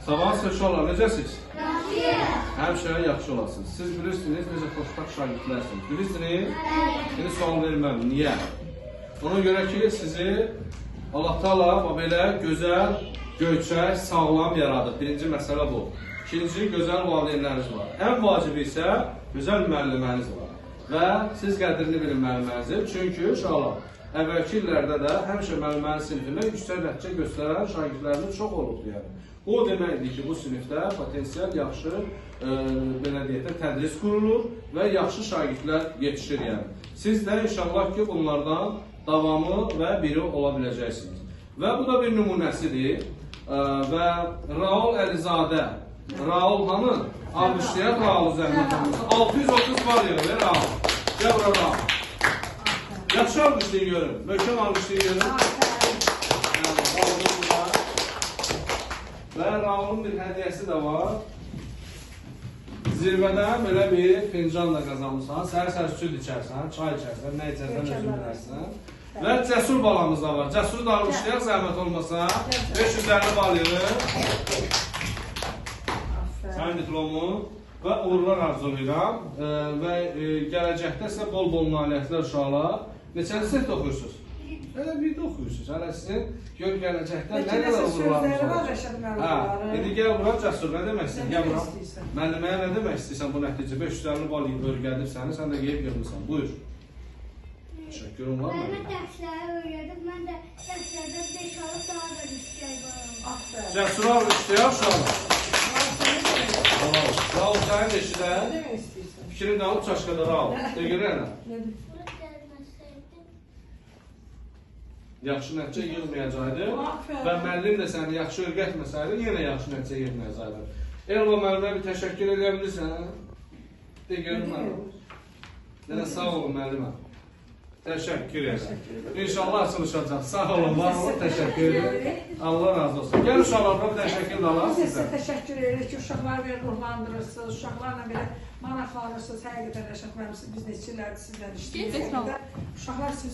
Sabah uşaqlar, necəsiz? Həmişə yaxşı olasınız. Siz bilirsiniz, necə xoşbəxt şagirdlərsiniz. Bilirsiniz? İndi sual verməm. Niyə? Ona görə ki, sizi Allah Taala belə gözəl, göyçək, sağlam yaradıb. Birinci məsələ bu. İkinci, gözəl valideynləriniz var. Ən vacibi isə gözəl müəlliməniz var. Və siz qədrini bilin müəllimənizin. Çünki uşaqlar, əvvəlki illərdə də həmişə müəllimənin sinifində yüksək nəticə göstərən şagirdlərimiz çox olubdu. Yəni. Bu o deməkdir ki, bu sinifdə potensial yaxşı belə deyək də tədris qurulur və yaxşı şagirdlər yetişir. Yəni. Siz də inşallah ki, bunlardan davamı və biri ola biləcəksiniz. Və bu da bir nümunəsidir. Və Raul Əlizadə, Raul hanı? Almışlayaq Raul zəhmət olmasa. 630 var ya, ver Raul. Gəl bura Raul. Yaxşı almışlayın görün. Möhkəm almışlayın görün. Və Raulun bir hədiyəsi də var. Zirvədən belə bir fincanla qazanmışsan. Səhər-səhər süd içərsən, çay içərsən, nə içərsən, özün bilərsən. Və Cəsur balamız da var. Cəsuru da almışlayaq, zəhmət olmasa. 550 bal yığır. Sənin diplomun və uğurlar arzulayıram. Və gələcəkdə sizə bol-bol nailiyyətlər uşaqlar. Neçənci sinifdə oxuyursunuz? Elə bir də oxuyursunuz. Hələ sizin gör gələcəkdə nə qədər uğurlarınız olacaq. İndi gəl bura Cəsur, nə demək istəyirsən? Gəl bura. Müəlliməyə nə demək istəyirsən bu nəticə? 550 bal öyrədib səni, sən də qeyb yığmısan. Buyur. Təşəkkürüm var mı? Mən dərsləri öyrədim, mən də dərslərdə 5 alıb daha da düşəcək balam. Cəsur al, işləyək uşaqlar. Raul, sənin də işi də fikrini də alıb çaşqada Raul. De görəyənə. Yaxşı nəticə yığmayacaqdı və müəllim də səni yaxşı öyrətməsəydi, yenə yaxşı nəticə yığmayacaqdı. Elva müəllimə bir təşəkkür edə bilirsən? De görün müəllim. Yenə sağ olun müəllimə. Təşəkkür edirəm. İnşallah açılışacaq. Sağ olun, var olun, təşəkkür edirəm. Allah razı olsun. Gəl uşaqlarına bir təşəkkür də alaq sizdən. Biz sizə təşəkkür edirik ki, uşaqları belə ruhlandırırsınız, uşaqlarla belə maraqlanırsınız, həqiqətən rəşad müəllim, biz neçə illərdir sizdən işləyirik. Uşaqlar siz